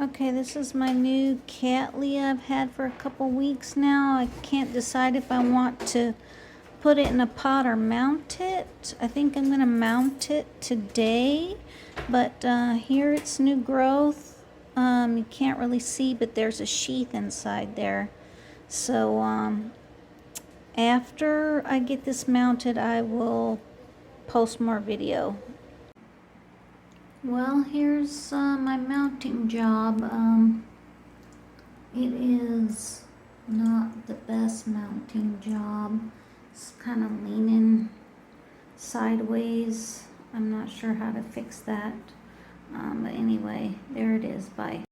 Okay, this is my new cattleya I've had for a couple weeks now. I can't decide if I want to put it in a pot or mount it. I think I'm going to mount it today, but here it's new growth. You can't really see, but there's a sheath inside there. So after I get this mounted, I will post more video. Well, here's my mounting job. It is not the best mounting job. It's kind of leaning sideways. I'm not sure how to fix that. But anyway, there it is. Bye.